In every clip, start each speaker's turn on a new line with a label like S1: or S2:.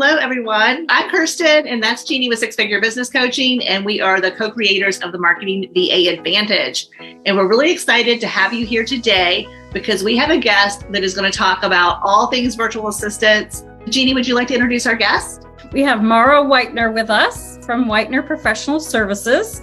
S1: Hello, everyone. I'm Kirsten, and that's Jeanne with Six Figure Business Coaching, and we are the co-creators of the Marketing VA Advantage. And we're really excited to have you here today because we have a guest that is going to talk about all things virtual assistants. Jeanne, would you like to introduce our guest?
S2: We have Mara Whitener with us from Whitener Professional Services.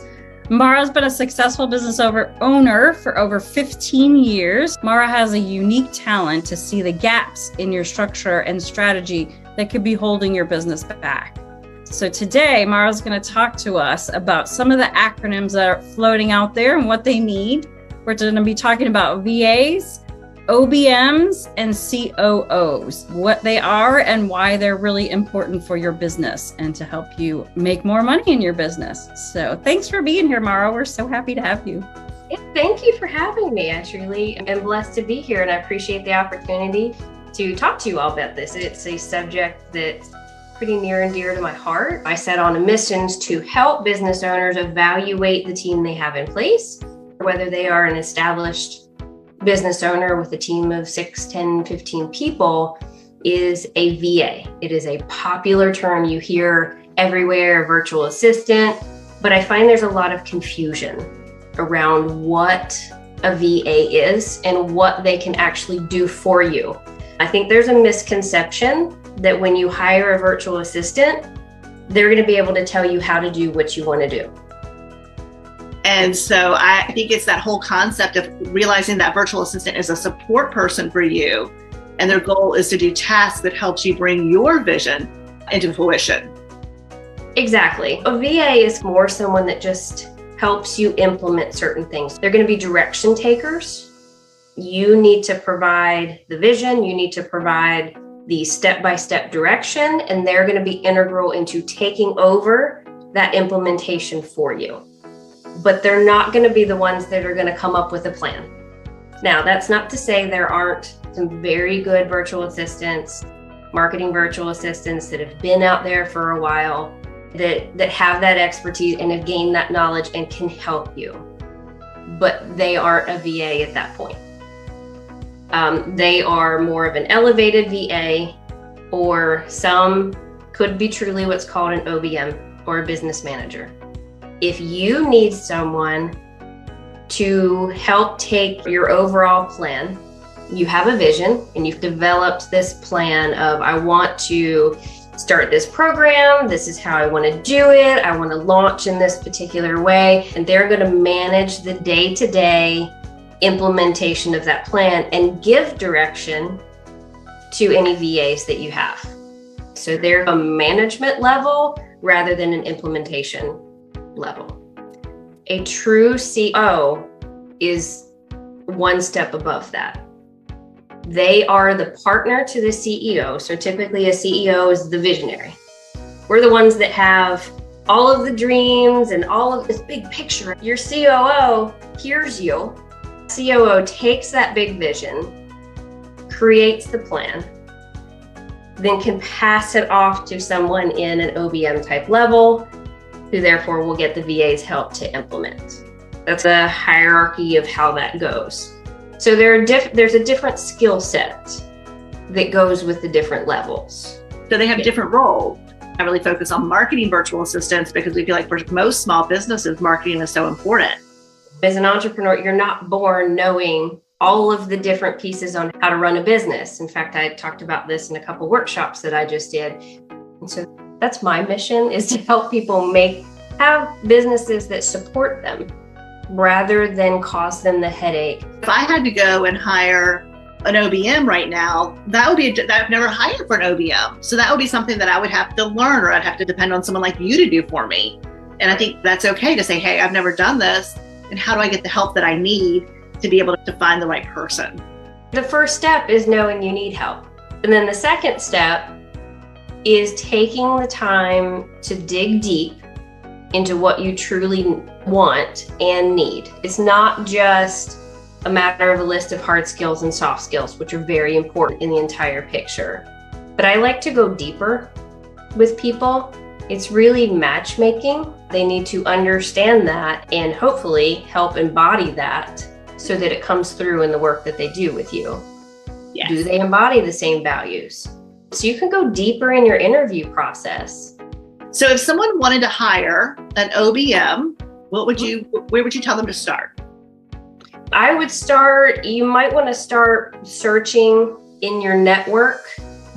S2: Mara's been a successful business owner for over 15 years. Mara has a unique talent to see the gaps in your structure and strategy that could be holding your business back. So today, Mara's going to talk to us about some of the acronyms that are floating out there and what they need. We're going to be talking about VAs, OBMs, and COOs, what they are and why they're really important for your business and to help you make more money in your business. So thanks for being here, Mara. We're so happy to have you.
S3: Thank you for having me. I truly am blessed to be here, and I appreciate the opportunity to talk to you all about this. It's a subject that's pretty near and dear to my heart. I set on a mission to help business owners evaluate the team they have in place, whether they are an established business owner with a team of 6, 10, 15 people is a VA. It is a popular term you hear everywhere, virtual assistant, but I find there's a lot of confusion around what a VA is and what they can actually do for you. I think there's a misconception that when you hire a virtual assistant, they're going to be able to tell you how to do what you want to do.
S1: And so I think it's that whole concept of realizing that virtual assistant is a support person for you. And their goal is to do tasks that helps you bring your vision into fruition.
S3: Exactly. A VA is more someone that just helps you implement certain things. They're going to be direction takers. You need to provide the vision. You need to provide the step-by-step direction, and they're going to be integral into taking over that implementation for you. But they're not going to be the ones that are going to come up with a plan. Now, that's not to say there aren't some very good virtual assistants, marketing virtual assistants that have been out there for a while, that have that expertise and have gained that knowledge and can help you. But they aren't a VA at that point. They are more of an elevated VA, or some could be truly what's called an OBM or a business manager. If you need someone to help take your overall plan, you have a vision and you've developed this plan of, I want to start this program, this is how I want to do it, I want to launch in this particular way, and they're going to manage the day-to-day implementation of that plan and give direction to any VAs that you have. So they're a management level rather than an implementation level. A true COO is one step above that. They are the partner to the CEO. So typically a CEO is the visionary. We're the ones that have all of the dreams and all of this big picture. Your COO hears you. COO takes that big vision, creates the plan, then can pass it off to someone in an OBM type level, who therefore will get the VA's help to implement. That's the hierarchy of how that goes. So there's a different skill set that goes with the different levels.
S1: So they have different roles. I really focus on marketing virtual assistants because we feel like for most small businesses, marketing is so important.
S3: As an entrepreneur, you're not born knowing all of the different pieces on how to run a business. In fact, I talked about this in a couple workshops that I just did. And so that's my mission, is to help people have businesses that support them rather than cause them the headache.
S1: If I had to go and hire an OBM right now, I've never hired for an OBM. So that would be something that I would have to learn, or I'd have to depend on someone like you to do for me. And I think that's okay to say, hey, I've never done this. And how do I get the help that I need to be able to find the right person?
S3: The first step is knowing you need help. And then the second step is taking the time to dig deep into what you truly want and need. It's not just a matter of a list of hard skills and soft skills, which are very important in the entire picture. But I like to go deeper with people. It's really matchmaking. They need to understand that and hopefully help embody that so that it comes through in the work that they do with you.
S1: Yes.
S3: Do they embody the same values? So you can go deeper in your interview process.
S1: So if someone wanted to hire an OBM, where would you tell them to start?
S3: You might want to start searching in your network.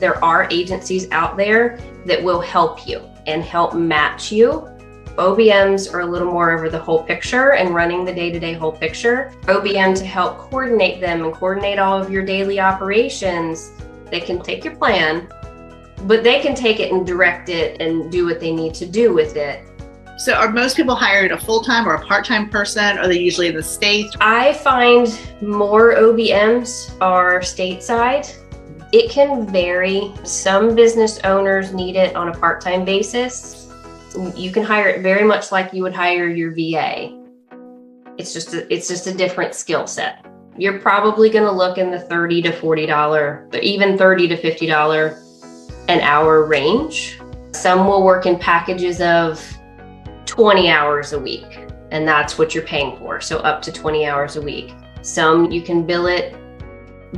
S3: There are agencies out there that will help you and help match you. OBMs are a little more over the whole picture and running the day-to-day whole picture. OBM to help coordinate them and coordinate all of your daily operations. They can take your plan, but they can take it and direct it and do what they need to do with it.
S1: So are most people hiring a full-time or a part-time person? Or are they usually in the States?
S3: I find more OBMs are stateside. It can vary. Some business owners need it on a part-time basis. You can hire it very much like you would hire your VA. It's just a different skill set. You're probably going to look in the $30 to $40, even $30 to $50 an hour range. Some will work in packages of 20 hours a week, and that's what you're paying for. So up to 20 hours a week. Some you can bill it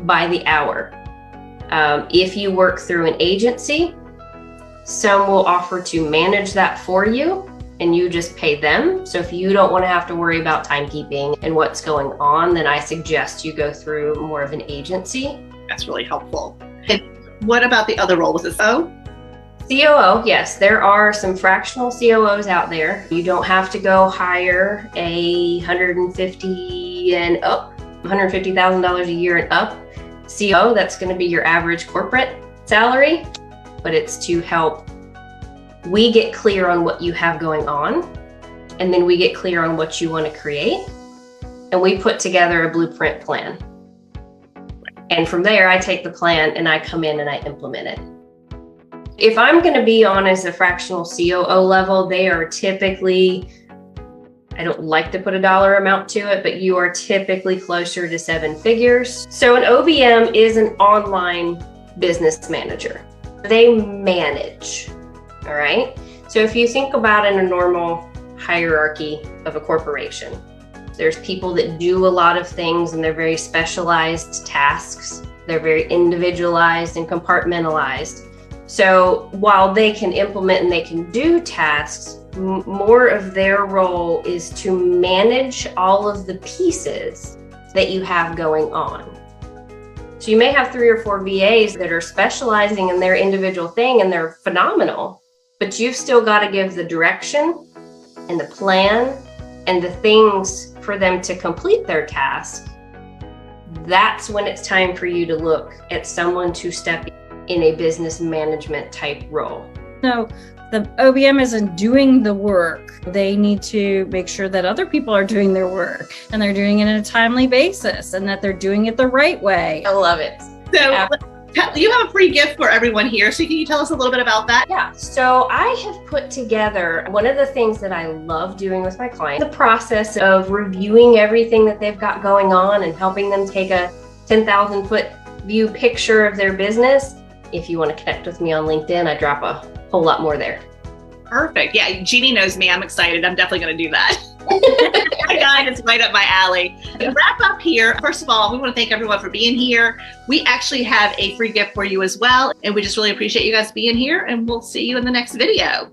S3: by the hour. If you work through an agency, some will offer to manage that for you and you just pay them. So if you don't want to have to worry about timekeeping and what's going on, then I suggest you go through more of an agency.
S1: That's really helpful. And what about the other role? Was it COO?
S3: COO, yes, there are some fractional COOs out there. You don't have to go hire a $150,000 a year and up COO. That's going to be your average corporate salary, but it's to help we get clear on what you have going on, and then we get clear on what you want to create, and we put together a blueprint plan. And from there, I take the plan and I come in and I implement it. If I'm going to be on as a fractional COO level, they are typically, I don't like to put a dollar amount to it, but you are typically closer to 7 figures. So an OBM is an online business manager. They manage, all right? So if you think about in a normal hierarchy of a corporation, there's people that do a lot of things and they're very specialized tasks. They're very individualized and compartmentalized. So while they can implement and they can do tasks, more of their role is to manage all of the pieces that you have going on. So you may have 3 or 4 VAs that are specializing in their individual thing and they're phenomenal, but you've still got to give the direction and the plan and the things for them to complete their task. That's when it's time for you to look at someone to step in a business management type role.
S2: No, the OBM isn't doing the work. They need to make sure that other people are doing their work and they're doing it in a timely basis and that they're doing it the right way.
S3: I love it.
S1: So you have a free gift for everyone here. So can you tell us a little bit about that?
S3: Yeah. So I have put together one of the things that I love doing with my clients, the process of reviewing everything that they've got going on and helping them take a 10,000 foot view picture of their business. If you want to connect with me on LinkedIn, I drop a whole lot more there.
S1: Perfect. Yeah, Jeanne knows me. I'm excited. I'm definitely going to do that. My God, it's right up my alley. To wrap up here, first of all, we want to thank everyone for being here. We actually have a free gift for you as well. And we just really appreciate you guys being here. And we'll see you in the next video.